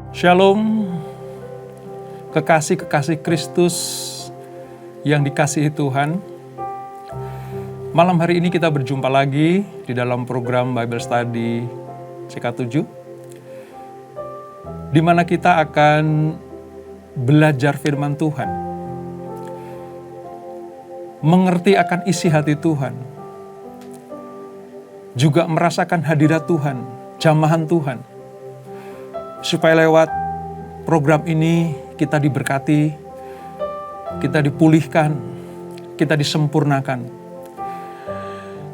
Shalom, kekasih-kekasih Kristus yang dikasihi Tuhan. Malam hari ini kita berjumpa lagi di dalam program Bible Study CK7, di mana kita akan belajar firman Tuhan, mengerti akan isi hati Tuhan, juga merasakan hadirat Tuhan, jamahan Tuhan, supaya lewat program ini kita diberkati, kita dipulihkan, kita disempurnakan,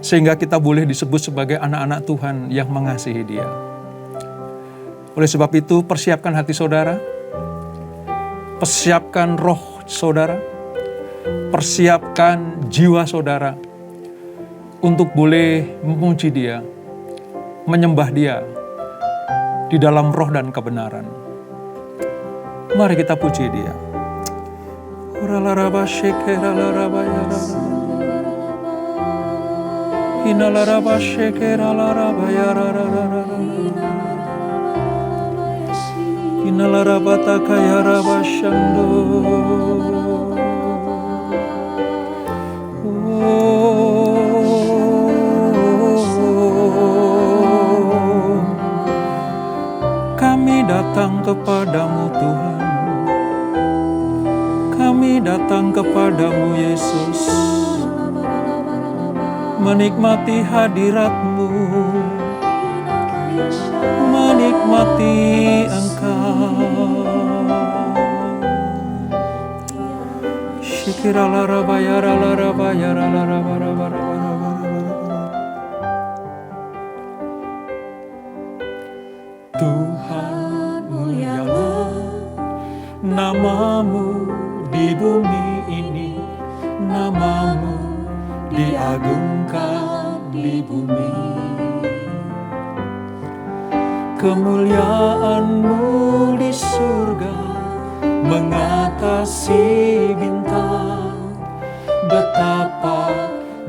sehingga kita boleh disebut sebagai anak-anak Tuhan yang mengasihi Dia. Oleh sebab itu, persiapkan hati saudara, persiapkan roh saudara, persiapkan jiwa saudara untuk boleh memuji Dia, menyembah Dia di dalam roh dan kebenaran. Mari kita puji Dia. Kami datang kepadamu Tuhan, kami datang kepadamu Yesus, menikmati hadirat-Mu, menikmati Engkau. Tuhan, mulialah nama-Mu di bumi ini, nama-Mu diagungkan di bumi. Kemuliaan-Mu di surga mengatasi bintang, betapa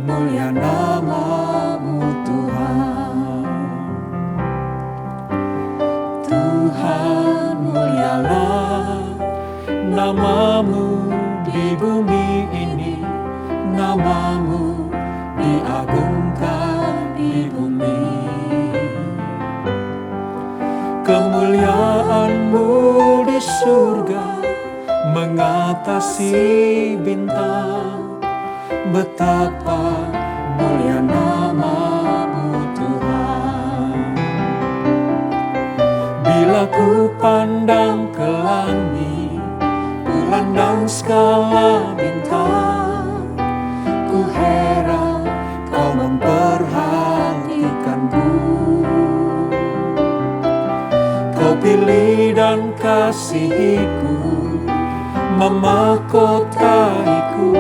mulia nama-Mu Tuhan. Tuhan, mulialah nama-Mu di bumi ini, nama-Mu diagungkan di bumi. Kemuliaan-Mu di surga mengatasi bintang, betapa mulia nama-Mu Tuhan. Bila ku pandang ke langit, bulan dan skala bintang, ku heran Kau memperhatikanku. Kau pilih dan kasihiku, memahkotaiku.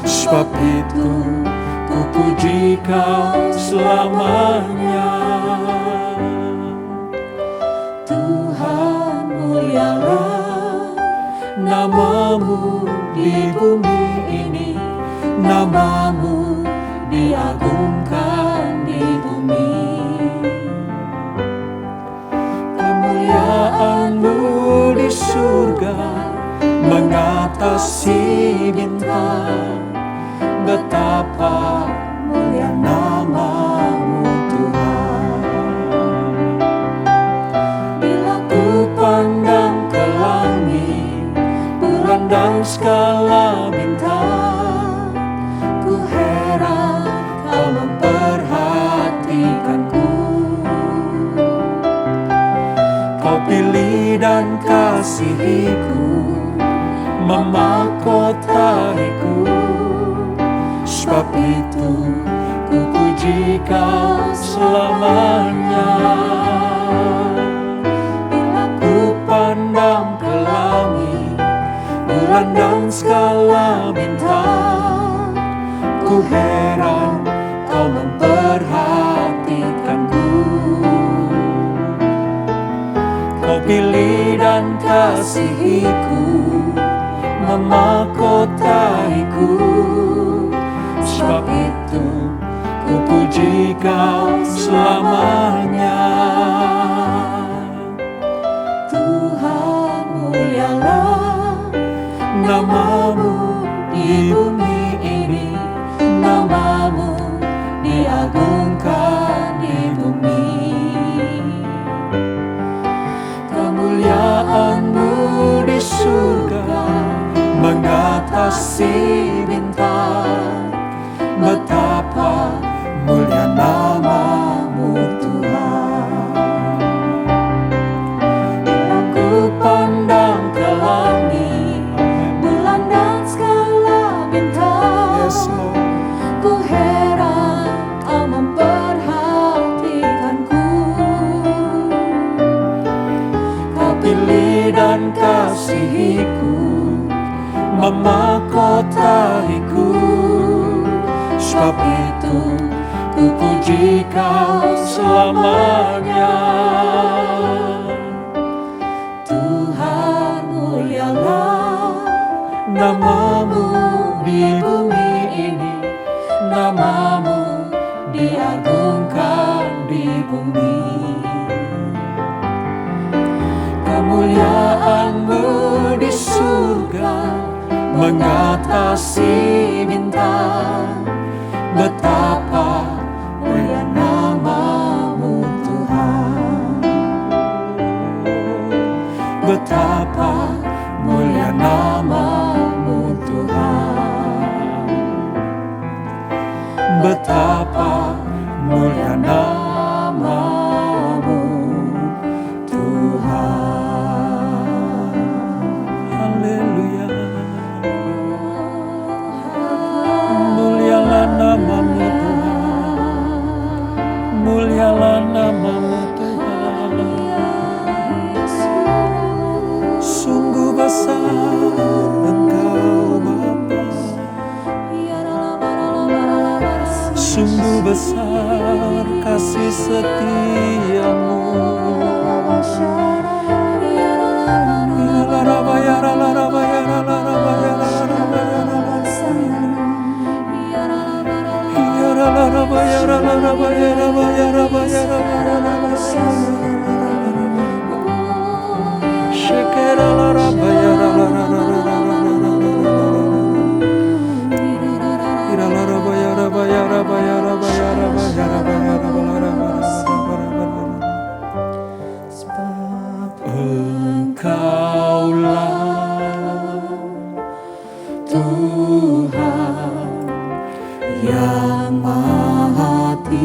Sebab itu ku puji Kau selamanya. Tuhan, mulialah nama-Mu di bumi ini, nama-Mu diagungkan di bumi. Kemuliaan-Mu di surga mengatasi bintang, betapa mulia nama-Mu Tuhan. Bila ku pandang ke langit, bulan dan skala bintang, ku heran Kau memperhatikanku. Kau pilih dan kasihiku, memahkotaiku. Sebab itu ku puji Kau selamanya. Bila ku pandang ke langit, bulan dan skala bintang, ku heran Kau memperhatikanku. Kau pilih dan kasihiku, memahkotaiku. Sebab itu ku puji Kau selamanya. mengatasi bintang. Betapa mulia nama-Mu Tuhan. Bila ku pandang ke langit, bulan dan segala bintang, Yes, Lord. ku heran Kau memperhatikanku. Kau pilih dan kasihiku, memahkotaiku. Sebab itu ku puji Kau selamanya. Tuhan, mulialah nama-Mu di bumi ini, nama-Mu diagungkan di bumi. Kemuliaan-Mu di surga mengatasi bintang. Betapa mulia nama-Mu Tuhan. Betapa mulia nama-Mu Tuhan. Betapa mulia nama-Mu Tuhan. Haleluya. Mulialah nama-Mu Tuhan. Mulialah nama-Mu Tuhan. Sungguh besar Engkau Bapa. Sungguh besar kasih setia-Mu. Engkaulah Tuhan yang Maha Tinggi.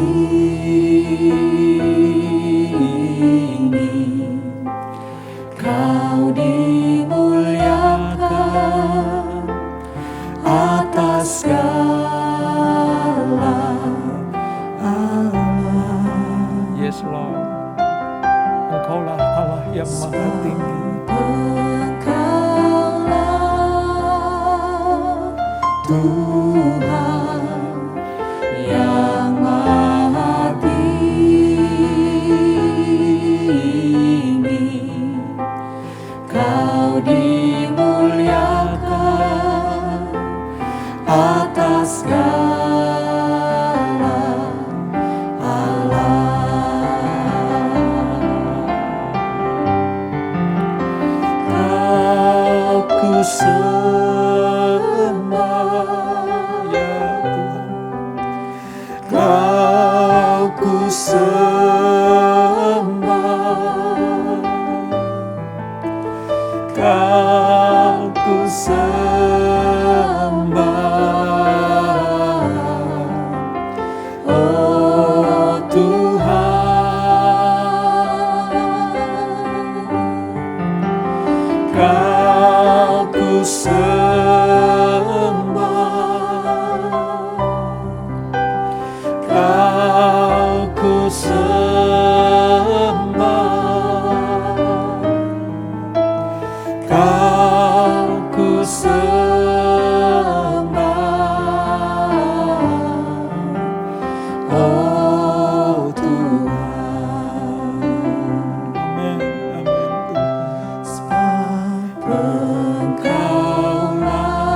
Kau dimuliakan atas segala alam. Yes, Lord. Engkaulah Allah yang Maha Tinggi. Engkaulah Tuhan yang Maha Tinggi. Kau dimuliakan atas segala alam. Kau ku sembah, Ya Tuhan. Kau ku sembah, Kau ku sembah, oh Tuhan. Kau ku sembah, Kau ku sembah, Kau ku sembah, oh Tuhan. Amin. Amin Tuhan. Sebab Engkaulah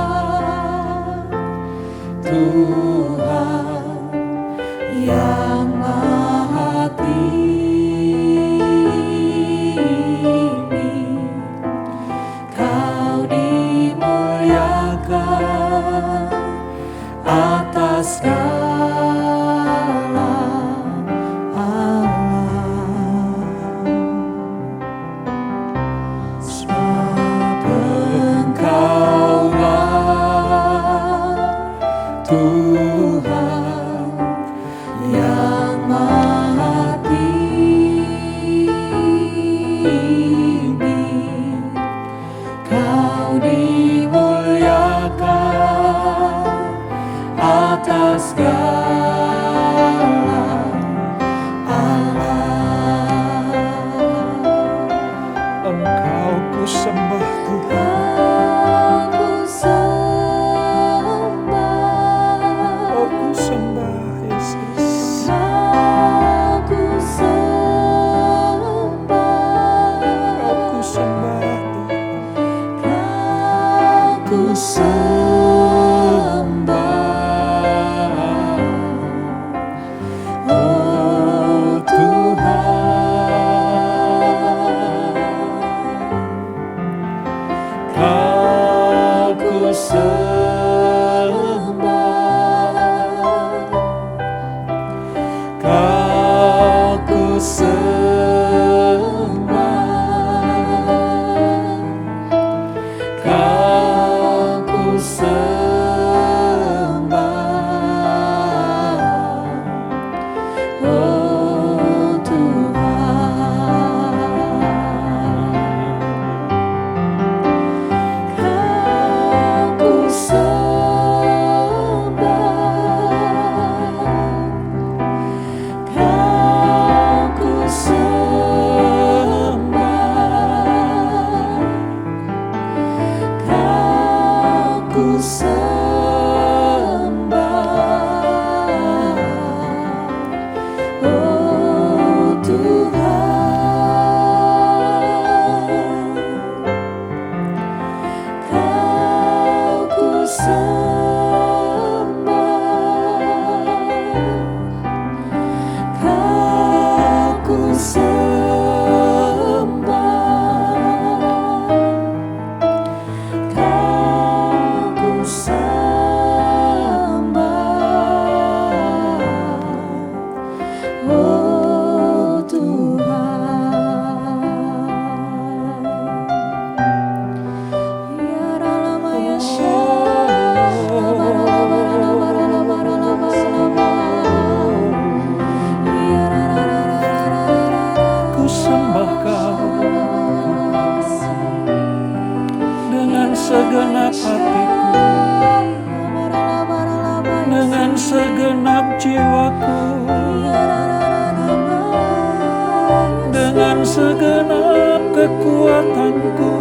segenap kekuatanku.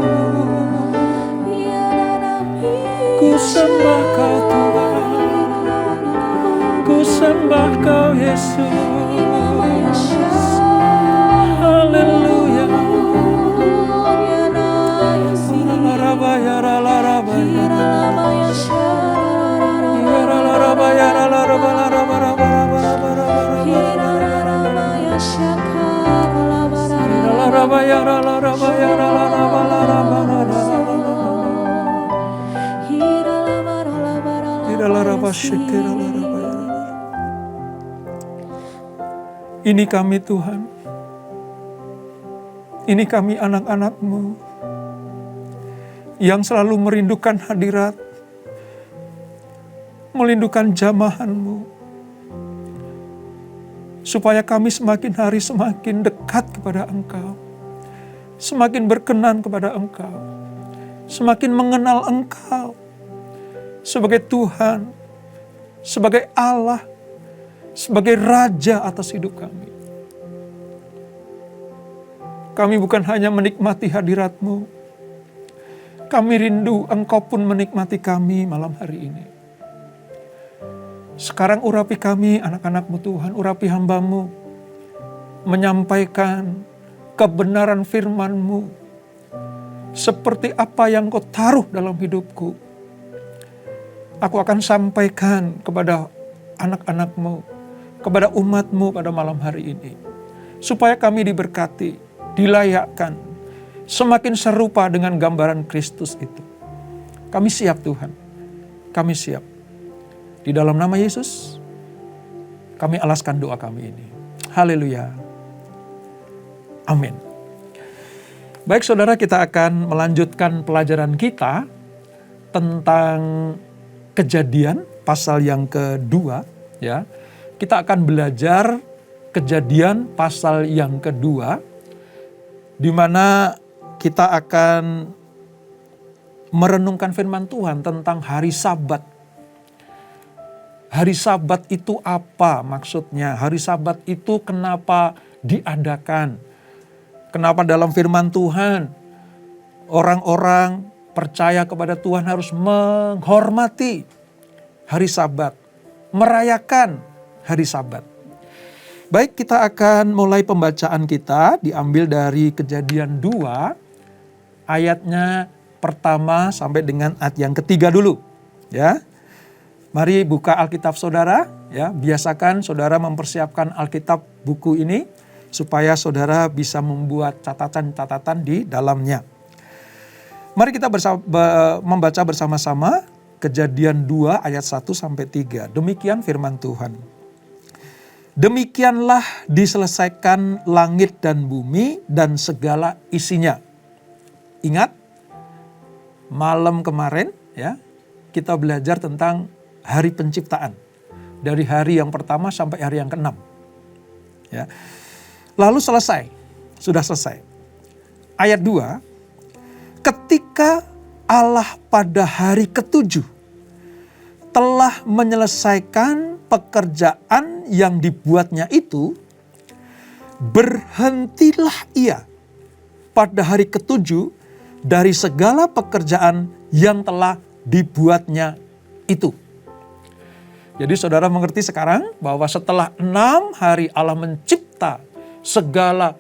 Ku sembah Kau Tuhan, ku sembah Kau Yesus. Haleluya. Ini kami Tuhan, ini kami anak-anak-Mu yang selalu merindukan hadirat, merindukan jamahan-Mu, supaya kami semakin hari semakin dekat kepada Engkau, semakin berkenan kepada Engkau, semakin mengenal Engkau sebagai Tuhan, sebagai Allah, sebagai Raja atas hidup kami. Kami bukan hanya menikmati hadirat-Mu, kami rindu Engkau pun menikmati kami malam hari ini. Sekarang urapi kami anak-anak-Mu Tuhan, urapi hamba-Mu, menyampaikan kebenaran firman-Mu, seperti apa yang Kau taruh dalam hidupku. Aku akan sampaikan kepada anak-anak-Mu, kepada umat-Mu pada malam hari ini. Supaya kami diberkati, dilayakkan, semakin serupa dengan gambaran Kristus itu. Kami siap Tuhan, kami siap. Di dalam nama Yesus, kami alaskan doa kami ini. Haleluya. Amin. Baik saudara, kita akan melanjutkan pelajaran kita tentang Kejadian pasal yang kedua. Ya, kita akan belajar Kejadian pasal yang kedua, di mana kita akan merenungkan firman Tuhan tentang hari Sabat. Hari Sabat itu apa maksudnya? Hari Sabat itu kenapa diadakan? Kenapa dalam firman Tuhan orang-orang percaya kepada Tuhan harus menghormati hari Sabat, merayakan hari Sabat. Baik, kita akan mulai pembacaan kita diambil dari Kejadian 2 ayatnya pertama sampai dengan ayat yang ketiga dulu, ya. Mari buka Alkitab saudara, ya. Biasakan saudara mempersiapkan Alkitab buku ini supaya saudara bisa membuat catatan-catatan di dalamnya. Mari kita membaca bersama-sama Kejadian 2 ayat 1 sampai 3. Demikian firman Tuhan. Demikianlah diselesaikan langit dan bumi dan segala isinya. Ingat, malam kemarin ya, kita belajar tentang hari penciptaan. Dari hari yang pertama sampai hari yang ke-6. Ya. Lalu selesai, sudah selesai. Ayat 2, ketika Allah pada hari ke-7 telah menyelesaikan pekerjaan yang dibuatnya itu, berhentilah ia pada hari ke-7 dari segala pekerjaan yang telah dibuatnya itu. Jadi saudara mengerti sekarang bahwa setelah 6 hari Allah mencipta segala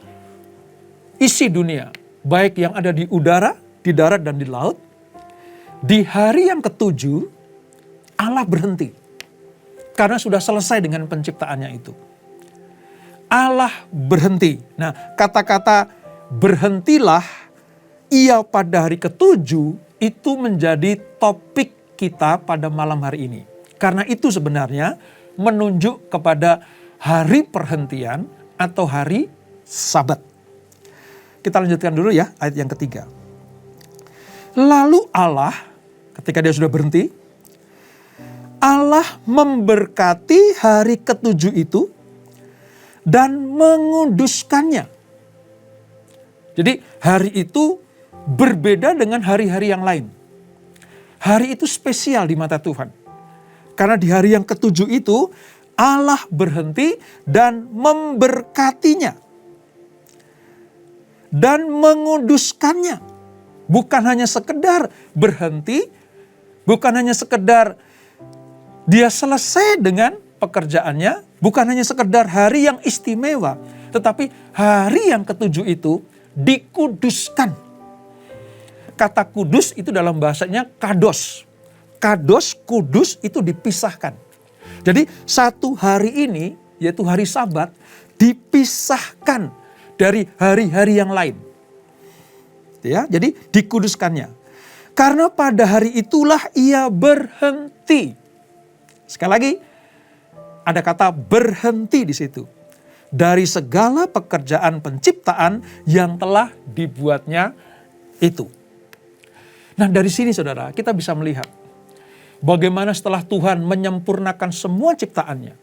isi dunia, baik yang ada di udara, di darat dan di laut. Di hari yang ke-7 Allah berhenti. Karena sudah selesai dengan penciptaannya itu. Allah berhenti. Nah, kata-kata berhentilah ia pada hari ke-7 itu menjadi topik kita pada malam hari ini. Karena itu sebenarnya menunjuk kepada hari perhentian atau hari Sabat. Kita lanjutkan dulu ya ayat yang ketiga. Lalu Allah, ketika dia sudah berhenti, Allah memberkati hari ke-7 itu dan menguduskannya. Jadi hari itu berbeda dengan hari-hari yang lain. Hari itu spesial di mata Tuhan. Karena di hari yang ke-7 itu Allah berhenti dan memberkatinya. dan menguduskannya. Bukan hanya sekedar berhenti, bukan hanya sekedar dia selesai dengan pekerjaannya, bukan hanya sekedar hari yang istimewa, tetapi hari yang ketujuh itu dikuduskan. Kata kudus itu dalam bahasanya kados. Kados, kudus itu dipisahkan. Jadi satu hari ini, yaitu hari Sabat, dipisahkan dari hari-hari yang lain. Ya, jadi dikuduskannya. Karena pada hari itulah ia berhenti. Sekali lagi, ada kata berhenti di situ. Dari segala pekerjaan penciptaan yang telah dibuatnya itu. Nah, dari sini saudara, kita bisa melihat bagaimana setelah Tuhan menyempurnakan semua ciptaannya,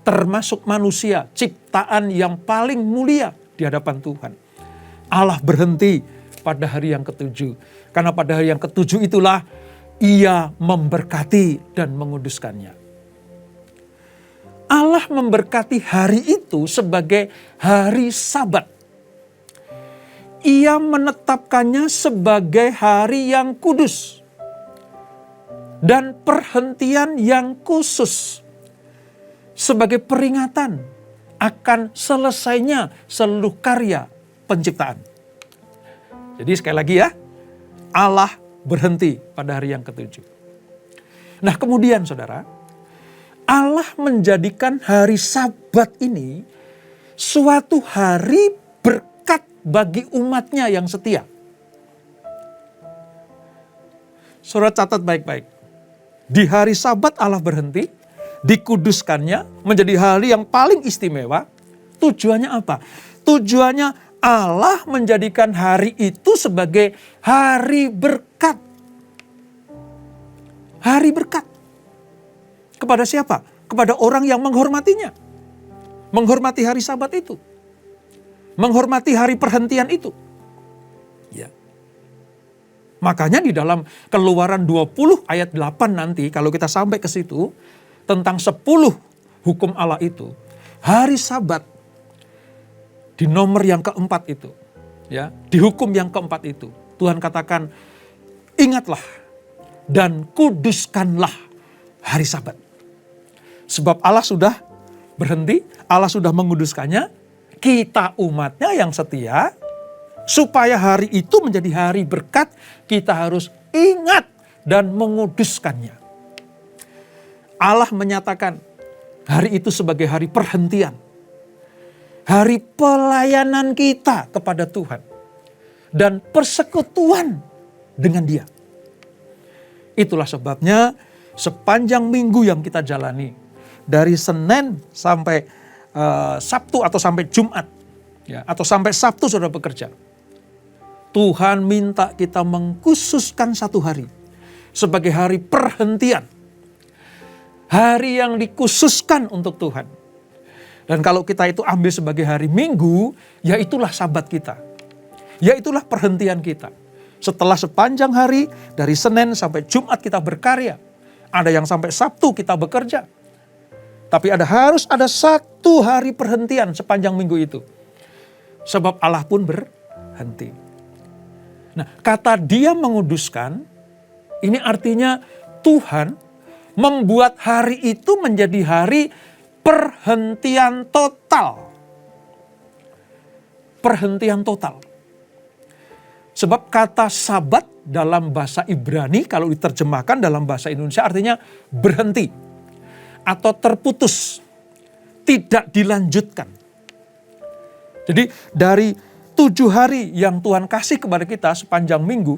termasuk manusia, ciptaan yang paling mulia di hadapan Tuhan. Allah berhenti pada hari yang ketujuh. Karena pada hari yang ketujuh itulah ia memberkati dan menguduskannya. Allah memberkati hari itu sebagai hari Sabat. Ia menetapkannya sebagai hari yang kudus dan perhentian yang khusus sebagai peringatan akan selesainya seluruh karya penciptaan. Jadi sekali lagi ya, Allah berhenti pada hari yang ketujuh. Nah kemudian saudara, Allah menjadikan hari Sabat ini suatu hari berkat bagi umatnya yang setia. Saudara catat baik-baik. Di hari Sabat Allah berhenti, dikuduskannya menjadi hari yang paling istimewa. Tujuannya apa? Tujuannya Allah menjadikan hari itu sebagai hari berkat. Hari berkat. Kepada siapa? Kepada orang yang menghormatinya. Menghormati hari Sabat itu. Menghormati hari perhentian itu. Ya. Makanya di dalam Keluaran 20 ayat 8 nanti, kalau kita sampai ke situ, tentang 10 hukum Allah itu, hari Sabat di nomor yang keempat itu, ya, di hukum yang keempat itu, Tuhan katakan, ingatlah dan kuduskanlah hari Sabat. Sebab Allah sudah berhenti, Allah sudah menguduskannya, kita umatnya yang setia, supaya hari itu menjadi hari berkat, kita harus ingat dan menguduskannya. Allah menyatakan hari itu sebagai hari perhentian. Hari pelayanan kita kepada Tuhan. Dan persekutuan dengan Dia. Itulah sebabnya sepanjang minggu yang kita jalani. Dari Senin sampai Sabtu atau sampai Jumat. Ya, atau sampai Sabtu saudara bekerja. Tuhan minta kita mengkhususkan satu hari. Sebagai hari perhentian. Hari yang dikhususkan untuk Tuhan. Dan kalau kita itu ambil sebagai hari Minggu, ya itulah Sabat kita. Ya itulah perhentian kita. Setelah sepanjang hari, dari Senin sampai Jumat kita berkarya. Ada yang sampai Sabtu kita bekerja. Tapi harus ada satu hari perhentian sepanjang minggu itu. Sebab Allah pun berhenti. Nah, kata Dia menguduskan, ini artinya Tuhan membuat hari itu menjadi hari perhentian total. Perhentian total. Sebab kata Sabat dalam bahasa Ibrani, kalau diterjemahkan dalam bahasa Indonesia artinya berhenti. Atau terputus. Tidak dilanjutkan. Jadi dari 7 hari yang Tuhan kasih kepada kita sepanjang minggu.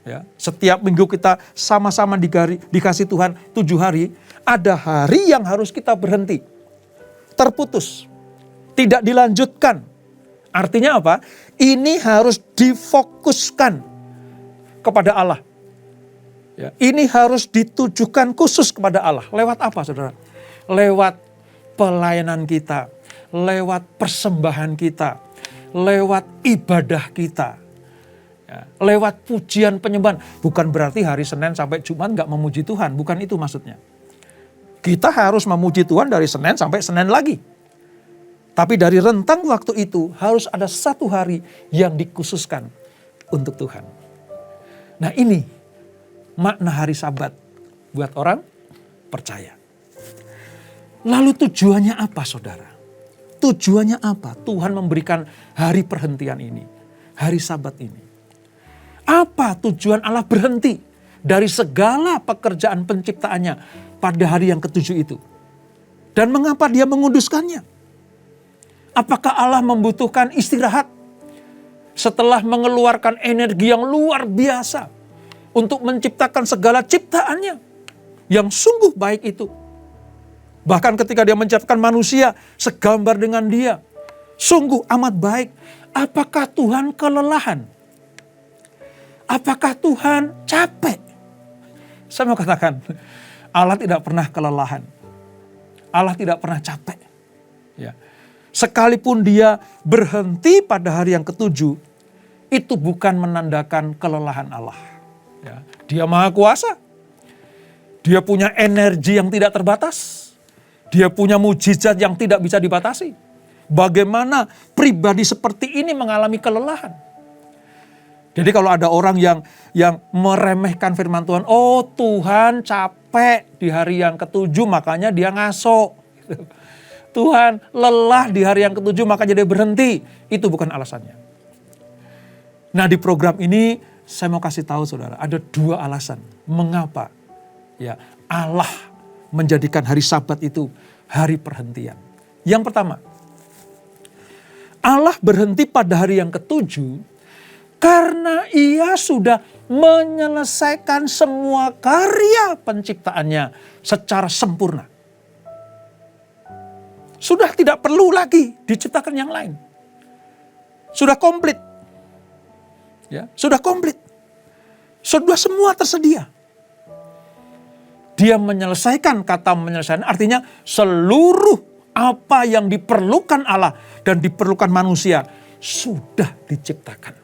Ya, setiap minggu kita sama-sama dikasih Tuhan 7 hari. Ada hari yang harus kita berhenti. Terputus. Tidak dilanjutkan. Artinya apa? Ini harus difokuskan kepada Allah. Ya, ini harus ditujukan khusus kepada Allah. Lewat apa saudara? Lewat pelayanan kita. Lewat persembahan kita. Lewat ibadah kita. Ya, lewat pujian penyembahan. Bukan berarti hari Senin sampai Jumat gak memuji Tuhan. Bukan itu maksudnya. Kita harus memuji Tuhan dari Senin sampai Senin lagi. Tapi dari rentang waktu itu harus ada satu hari yang dikhususkan untuk Tuhan. Nah ini makna hari Sabat buat orang percaya. Lalu tujuannya apa saudara? Tujuannya apa? Tuhan memberikan hari perhentian ini. Hari Sabat ini. Apa tujuan Allah berhenti dari segala pekerjaan penciptaannya pada hari yang ketujuh itu? Dan mengapa dia menguduskannya? Apakah Allah membutuhkan istirahat setelah mengeluarkan energi yang luar biasa untuk menciptakan segala ciptaannya yang sungguh baik itu? Bahkan ketika dia menciptakan manusia segambar dengan dia, sungguh amat baik. Apakah Tuhan kelelahan? Apakah Tuhan capek? Saya mau katakan, Allah tidak pernah kelelahan. Allah tidak pernah capek. Ya. Sekalipun dia berhenti pada hari yang ketujuh, itu bukan menandakan kelelahan Allah. Ya. Dia maha kuasa. Dia punya energi yang tidak terbatas. Dia punya mujizat yang tidak bisa dibatasi. Bagaimana pribadi seperti ini mengalami kelelahan? Jadi kalau ada orang yang meremehkan firman Tuhan, oh Tuhan capek di hari yang ketujuh makanya dia ngaso. Tuhan lelah di hari yang ketujuh makanya dia berhenti. Itu bukan alasannya. Nah di program ini saya mau kasih tahu saudara, ada dua alasan mengapa ya Allah menjadikan hari Sabat itu hari perhentian. Yang pertama, Allah berhenti pada hari yang ketujuh karena ia sudah menyelesaikan semua karya penciptaannya secara sempurna. Sudah tidak perlu lagi diciptakan yang lain. Sudah komplit. Ya, sudah komplit. Sudah semua tersedia. Dia menyelesaikan, kata menyelesaikan artinya seluruh apa yang diperlukan Allah dan diperlukan manusia sudah diciptakan.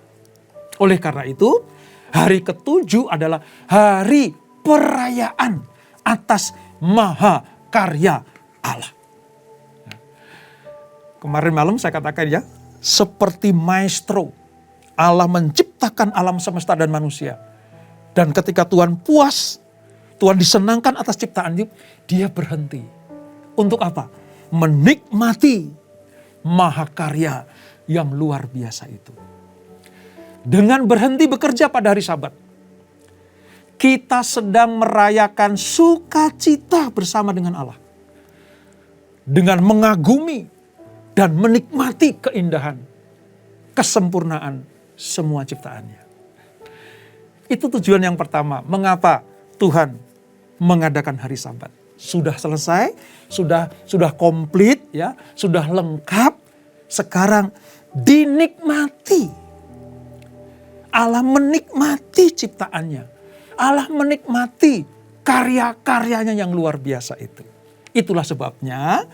Oleh karena itu, hari ketujuh adalah hari perayaan atas maha karya Allah. Kemarin malam saya katakan ya, seperti maestro, Allah menciptakan alam semesta dan manusia. Dan ketika Tuhan puas, Tuhan disenangkan atas ciptaan itu, dia berhenti. Untuk apa? Menikmati mahakarya yang luar biasa itu. Dengan berhenti bekerja pada hari Sabat, kita sedang merayakan sukacita bersama dengan Allah. Dengan mengagumi dan menikmati keindahan, kesempurnaan semua ciptaannya. Itu tujuan yang pertama. Mengapa Tuhan mengadakan hari Sabat? Sudah selesai, sudah komplit, ya, sudah lengkap. Sekarang dinikmati. Allah menikmati ciptaannya. Allah menikmati karya-karyanya yang luar biasa itu. Itulah sebabnya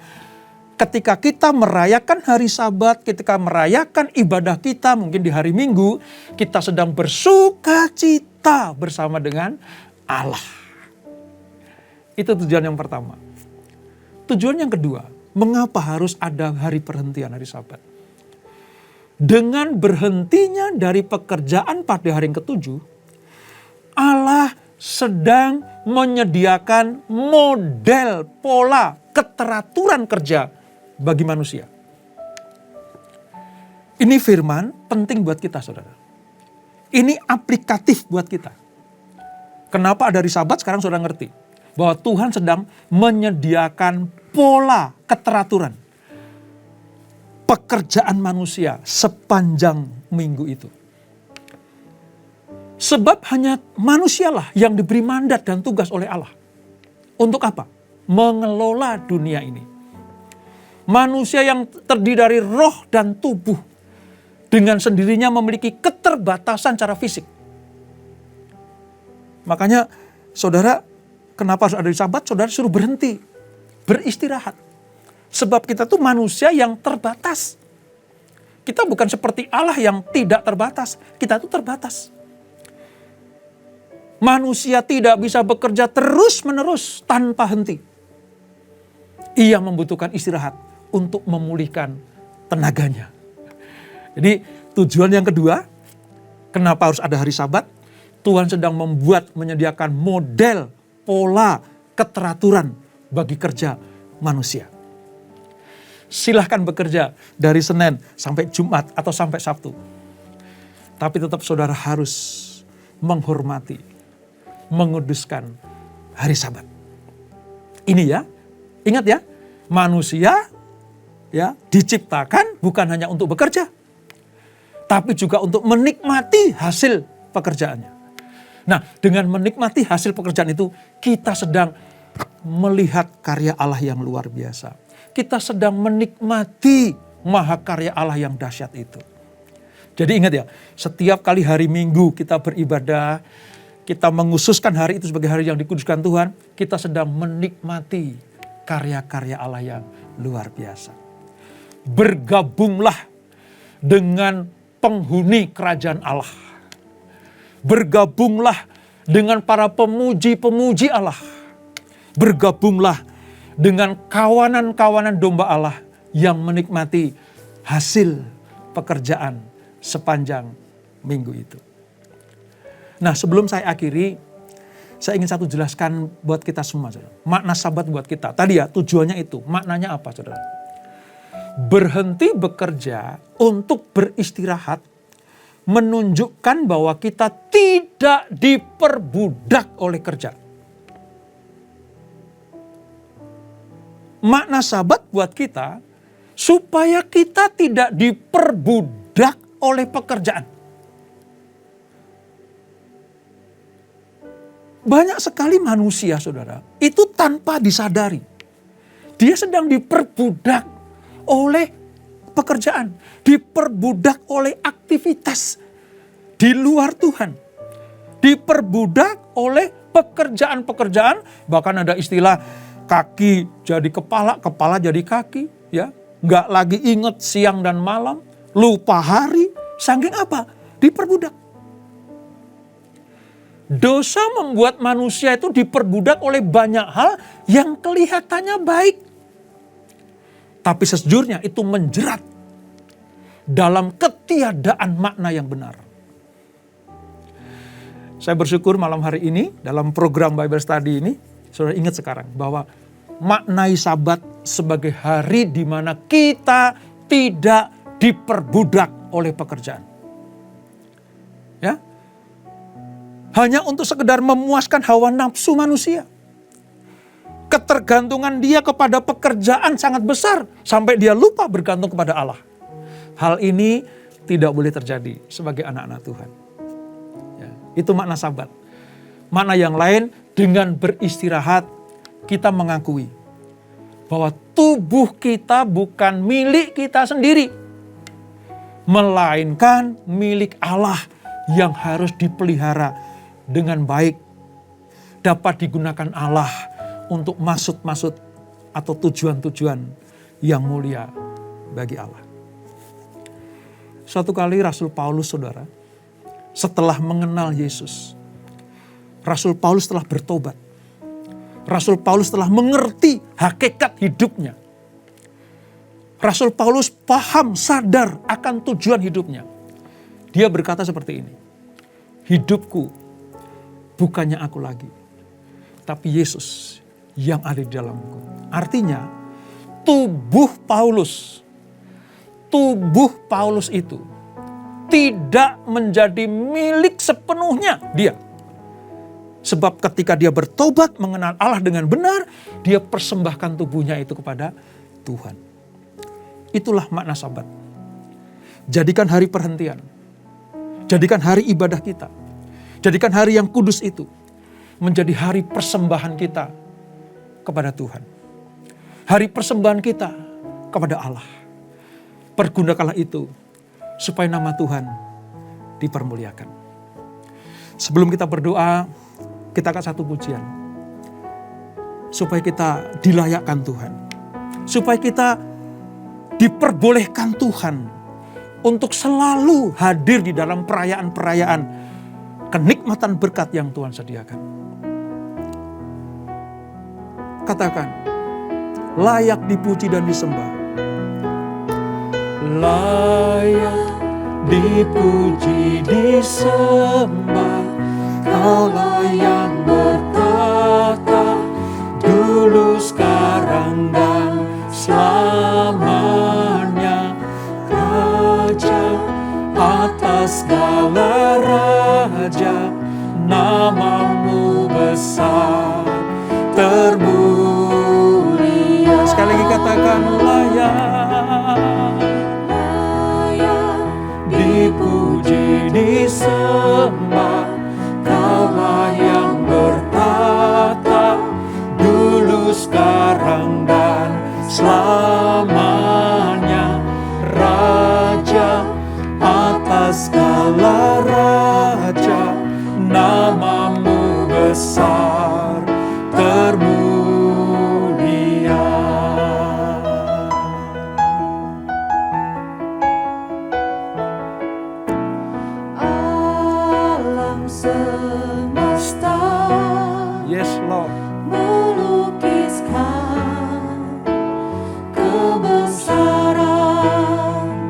ketika kita merayakan hari Sabat, ketika merayakan ibadah kita mungkin di hari Minggu, kita sedang bersukacita bersama dengan Allah. Itu tujuan yang pertama. Tujuan yang kedua, mengapa harus ada hari perhentian hari Sabat? Dengan berhentinya dari pekerjaan pada hari yang ketujuh, Allah sedang menyediakan model, pola, keteraturan kerja bagi manusia. Ini firman penting buat kita saudara. Ini aplikatif buat kita. Kenapa ada hari Sabat sekarang saudara ngerti. Bahwa Tuhan sedang menyediakan pola, keteraturan. Pekerjaan manusia sepanjang minggu itu. Sebab hanya manusialah yang diberi mandat dan tugas oleh Allah. Untuk apa? Mengelola dunia ini. Manusia yang terdiri dari roh dan tubuh. Dengan sendirinya memiliki keterbatasan secara fisik. Makanya saudara, kenapa harus ada di Sabat? Saudara suruh berhenti. Beristirahat. Sebab kita tuh manusia yang terbatas. Kita bukan seperti Allah yang tidak terbatas. Kita tuh terbatas. Manusia tidak bisa bekerja terus-menerus tanpa henti. Ia membutuhkan istirahat untuk memulihkan tenaganya. Jadi tujuan yang kedua, kenapa harus ada hari Sabat? Tuhan sedang menyediakan model, pola, keteraturan bagi kerja manusia. Silahkan bekerja dari Senin sampai Jumat atau sampai Sabtu. Tapi tetap saudara harus menghormati, menguduskan hari Sabat. Ini ya, ingat ya, manusia ya diciptakan bukan hanya untuk bekerja, tapi juga untuk menikmati hasil pekerjaannya. Nah, dengan menikmati hasil pekerjaan itu, kita sedang melihat karya Allah yang luar biasa. Kita sedang menikmati mahakarya Allah yang dahsyat itu. Jadi ingat ya, setiap kali hari Minggu kita beribadah, kita menghususkan hari itu sebagai hari yang dikuduskan Tuhan, kita sedang menikmati karya-karya Allah yang luar biasa. Bergabunglah dengan penghuni kerajaan Allah. Bergabunglah dengan para pemuji-pemuji Allah. Bergabunglah dengan kawanan-kawanan domba Allah yang menikmati hasil pekerjaan sepanjang minggu itu. Nah, sebelum saya akhiri, saya ingin satu jelaskan buat kita semua, saudara. Makna Sabat buat kita. Tadi ya, tujuannya itu. Maknanya apa, saudara? Berhenti bekerja untuk beristirahat menunjukkan bahwa kita tidak diperbudak oleh kerja. Makna Sabat buat kita supaya kita tidak diperbudak oleh pekerjaan. Banyak sekali manusia, saudara, itu tanpa disadari. Dia sedang diperbudak oleh pekerjaan. Diperbudak oleh aktivitas di luar Tuhan. Diperbudak oleh pekerjaan-pekerjaan. Bahkan ada istilah kaki jadi kepala, kepala jadi kaki. Ya, nggak lagi ingat siang dan malam. Lupa hari. Saking apa? Diperbudak. Dosa membuat manusia itu diperbudak oleh banyak hal yang kelihatannya baik. Tapi sejujurnya itu menjerat dalam ketiadaan makna yang benar. Saya bersyukur malam hari ini dalam program Bible Study ini, saudara ingat sekarang bahwa maknai Sabat sebagai hari di mana kita tidak diperbudak oleh pekerjaan. Ya, hanya untuk sekedar memuaskan hawa nafsu manusia. Ketergantungan dia kepada pekerjaan sangat besar sampai dia lupa bergantung kepada Allah. Hal ini tidak boleh terjadi sebagai anak-anak Tuhan. Ya, itu makna Sabat. Makna yang lain, dengan beristirahat kita mengakui bahwa tubuh kita bukan milik kita sendiri, melainkan milik Allah yang harus dipelihara dengan baik, dapat digunakan Allah untuk maksud-maksud atau tujuan-tujuan yang mulia bagi Allah. Suatu kali Rasul Paulus, saudara, setelah mengenal Yesus, Rasul Paulus telah bertobat. Rasul Paulus telah mengerti hakikat hidupnya. Rasul Paulus paham, sadar akan tujuan hidupnya. Dia berkata seperti ini, hidupku bukannya aku lagi, tapi Yesus yang ada di dalamku. Artinya, tubuh Paulus itu tidak menjadi milik sepenuhnya dia. Sebab ketika dia bertobat mengenal Allah dengan benar, dia persembahkan tubuhnya itu kepada Tuhan. Itulah makna Sabat. Jadikan hari perhentian. Jadikan hari ibadah kita. Jadikan hari yang kudus itu menjadi hari persembahan kita kepada Tuhan. Hari persembahan kita kepada Allah. Pergunakanlah itu supaya nama Tuhan dipermuliakan. Sebelum kita berdoa, kita akan satu pujian. Supaya kita dilayakkan Tuhan. Supaya kita diperbolehkan Tuhan untuk selalu hadir di dalam perayaan-perayaan kenikmatan berkat yang Tuhan sediakan. Katakan, layak dipuji dan disembah. layak dipuji, disembah. Kaulah yang bertata dulu, sekarang, dan selamanya. Raja atas segala raja, namamu besar termulia. Sekali lagi katakan layak dipuji, disembah. Kaulah yang bertata dulu, sekarang, dan selamanya. Raja atas segala raja, namamu besar termulia. Alam semesta, yes Lord, melukiskan kebesaran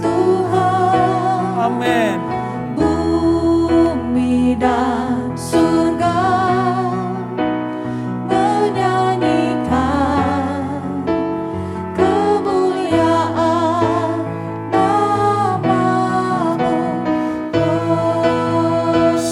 Tuhan. amin. Bumi dan surga menyanyikan kemuliaan namamu. Hosana,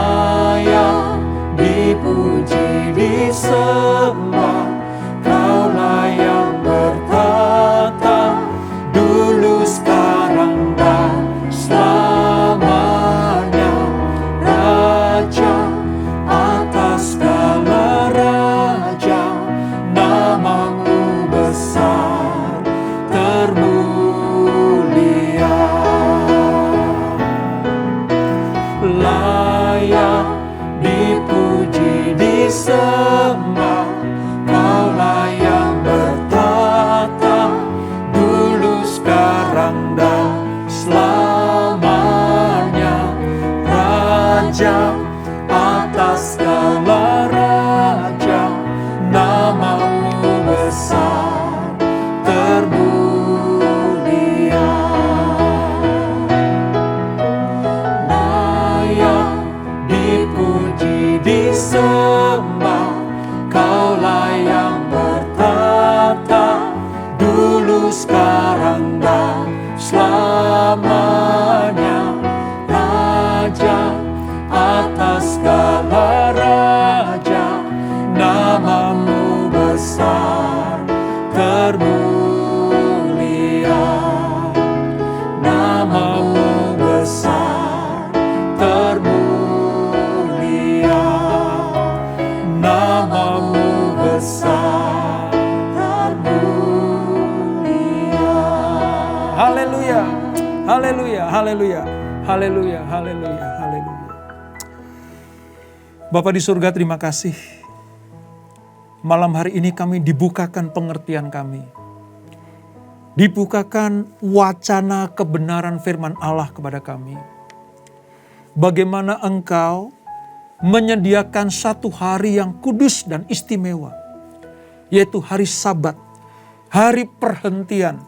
layak dipuji, disembah. Kaulah yang bertata dulu, sekarang, dan selamanya. Raja atas segala raja, namamu besar termulia. Layak dipuji, disembah. Kaulah yang bertata dulu, sekarang, dan selamanya. Raja atas segala raja, namamu besar termulia. Layak dipuji, disembah. Kaulah yang bertata dulu, sekarang, dan selamanya. Raja atas segala raja, namamu besar termulia. Namamu besar termulia. Namamu besar termulia. Haleluya, haleluya, haleluya, haleluya, haleluya, haleluya. Bapa di surga, terima kasih. Malam hari ini kami dibukakan pengertian kami. Dibukakan wacana kebenaran firman Allah kepada kami. Bagaimana Engkau menyediakan satu hari yang kudus dan istimewa, yaitu hari Sabat, hari perhentian,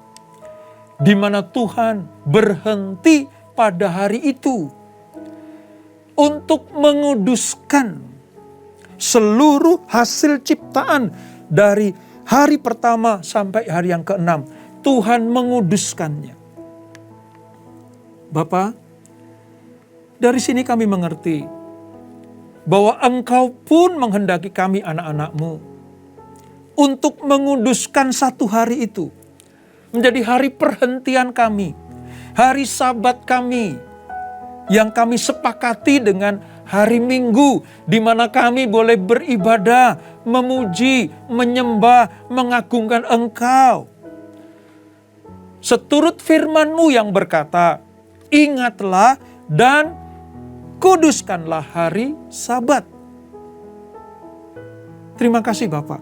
di mana Tuhan berhenti pada hari itu untuk menguduskan seluruh hasil ciptaan dari hari pertama sampai hari yang ke-6. Tuhan menguduskannya. Bapa, dari sini kami mengerti bahwa Engkau pun menghendaki kami anak-anak-Mu untuk menguduskan satu hari itu menjadi hari perhentian kami, hari Sabat kami, yang kami sepakati dengan hari Minggu, di mana kami boleh beribadah, memuji, menyembah, mengagungkan Engkau. Seturut firman-Mu yang berkata, ingatlah dan kuduskanlah hari Sabat. Terima kasih Bapak.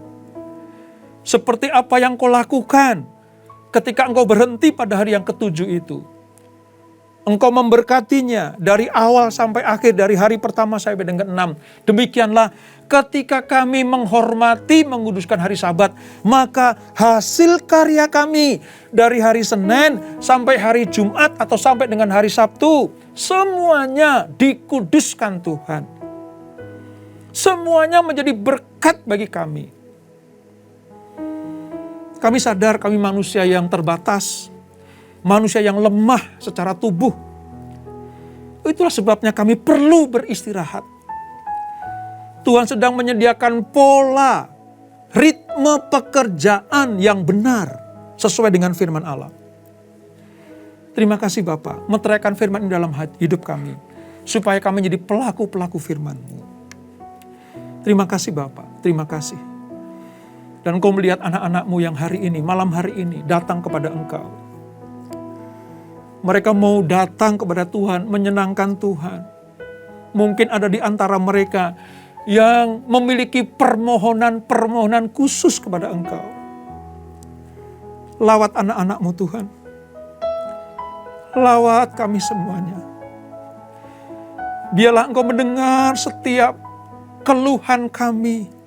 Seperti apa yang Kau lakukan ketika Engkau berhenti pada hari yang ke-7 itu. Engkau memberkatinya dari awal sampai akhir, dari hari pertama sampai dengan ke-6. Demikianlah ketika kami menghormati, menguduskan hari Sabat, maka hasil karya kami dari hari Senin sampai hari Jumat atau sampai dengan hari Sabtu, semuanya dikuduskan Tuhan. Semuanya menjadi berkat bagi kami. Kami sadar kami manusia yang terbatas, manusia yang lemah secara tubuh. Itulah sebabnya kami perlu beristirahat. Tuhan sedang menyediakan pola, ritme pekerjaan yang benar sesuai dengan firman Allah. Terima kasih Bapa, meteraikan firman ini dalam hidup kami, supaya kami menjadi pelaku-pelaku firman-Mu. Terima kasih Bapa, terima kasih. Dan Engkau melihat anak-anak-Mu yang hari ini, malam hari ini datang kepada Engkau. Mereka mau datang kepada Tuhan, menyenangkan Tuhan. Mungkin ada di antara mereka yang memiliki permohonan-permohonan khusus kepada Engkau. Lawat anak-anak-Mu Tuhan. Lawat kami semuanya. Biarlah Engkau mendengar setiap keluhan kami.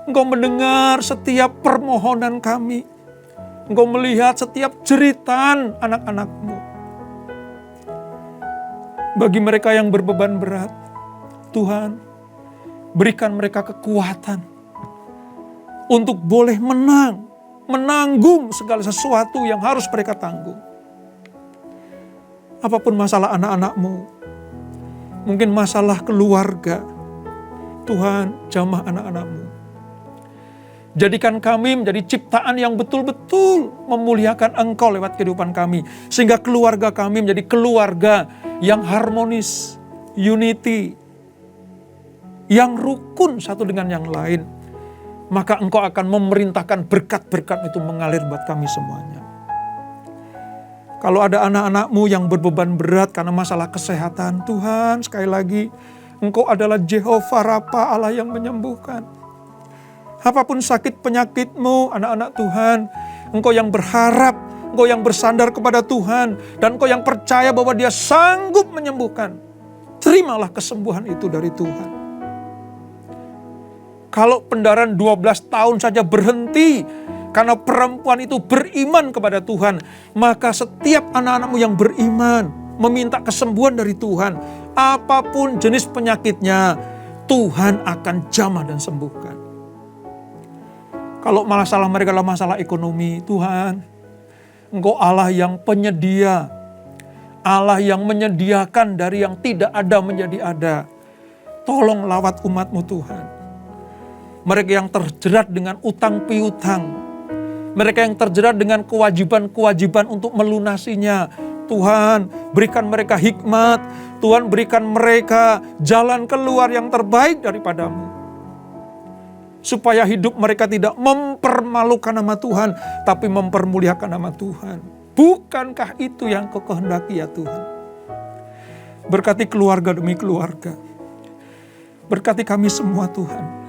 Engkau mendengar setiap permohonan kami. Engkau melihat setiap jeritan anak-anak-Mu. Bagi mereka yang berbeban berat, Tuhan, berikan mereka kekuatan untuk boleh menanggung segala sesuatu yang harus mereka tanggung. Apapun masalah anak-anak-Mu, mungkin masalah keluarga, Tuhan, jamah anak-anak-Mu. Jadikan kami menjadi ciptaan yang betul-betul memuliakan Engkau lewat kehidupan kami. Sehingga keluarga kami menjadi keluarga yang harmonis, unity, yang rukun satu dengan yang lain. Maka Engkau akan memerintahkan berkat-berkat itu mengalir buat kami semuanya. Kalau ada anak-anak-Mu yang berbeban berat karena masalah kesehatan, Tuhan, sekali lagi, Engkau adalah Jehovah Rafa, Allah yang menyembuhkan. Apapun sakit penyakit-Mu, anak-anak Tuhan, Engkau yang berharap, Engkau yang bersandar kepada Tuhan, dan Engkau yang percaya bahwa Dia sanggup menyembuhkan. Terimalah kesembuhan itu dari Tuhan. Kalau pendarahan 12 tahun saja berhenti, karena perempuan itu beriman kepada Tuhan, maka setiap anak-anak-Mu yang beriman, meminta kesembuhan dari Tuhan, apapun jenis penyakitnya, Tuhan akan jamah dan sembuhkan. Kalau masalah mereka adalah masalah ekonomi, Tuhan, Engkau Allah yang penyedia, Allah yang menyediakan dari yang tidak ada menjadi ada. Tolong lawat umat-Mu Tuhan. Mereka yang terjerat dengan utang piutang, mereka yang terjerat dengan kewajiban-kewajiban untuk melunasinya, Tuhan berikan mereka hikmat, Tuhan berikan mereka jalan keluar yang terbaik daripada-Mu. Supaya hidup mereka tidak mempermalukan nama Tuhan, tapi mempermuliakan nama Tuhan. Bukankah itu yang Kau kehendaki ya Tuhan? Berkati keluarga demi keluarga. Berkati kami semua Tuhan.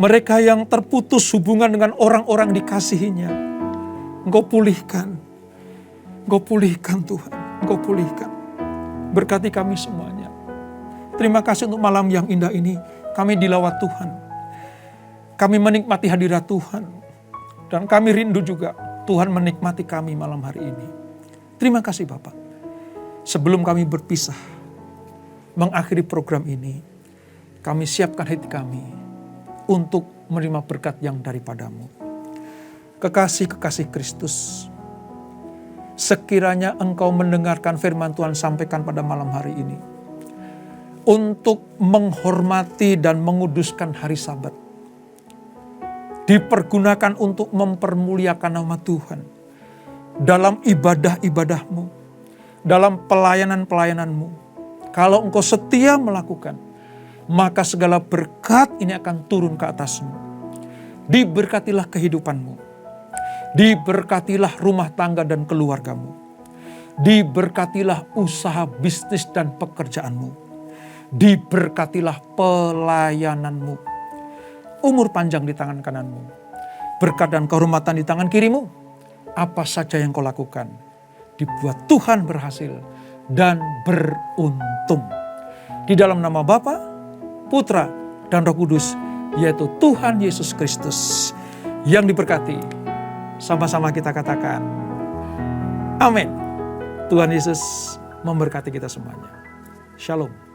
Mereka yang terputus hubungan dengan orang-orang dikasihinya, Engkau pulihkan. Engkau pulihkan Tuhan, Engkau pulihkan. Berkati kami semuanya. Terima kasih untuk malam yang indah ini. Kami dilawat Tuhan. Kami menikmati hadirat Tuhan. Dan kami rindu juga Tuhan menikmati kami malam hari ini. Terima kasih Bapak. Sebelum kami berpisah, mengakhiri program ini, kami siapkan hati kami untuk menerima berkat yang daripada-Mu. Kekasih-kekasih Kristus, sekiranya Engkau mendengarkan firman Tuhan sampaikan pada malam hari ini, untuk menghormati dan menguduskan hari Sabat, dipergunakan untuk mempermuliakan nama Tuhan dalam ibadah-ibadah-Mu, dalam pelayanan-pelayanan-Mu. Kalau Engkau setia melakukan, maka segala berkat ini akan turun ke atas-Mu. Diberkatilah kehidupan-Mu, diberkatilah rumah tangga dan keluarga-Mu, diberkatilah usaha bisnis dan pekerjaan-Mu, diberkatilah pelayanan-Mu. Umur panjang di tangan kanan-Mu, berkat dan kehormatan di tangan kiri-Mu. Apa saja yang Kau lakukan, dibuat Tuhan berhasil dan beruntung. Di dalam nama Bapa, Putra, dan Roh Kudus, yaitu Tuhan Yesus Kristus yang diberkati. Sama-sama kita katakan, amin. Tuhan Yesus memberkati kita semuanya. Shalom.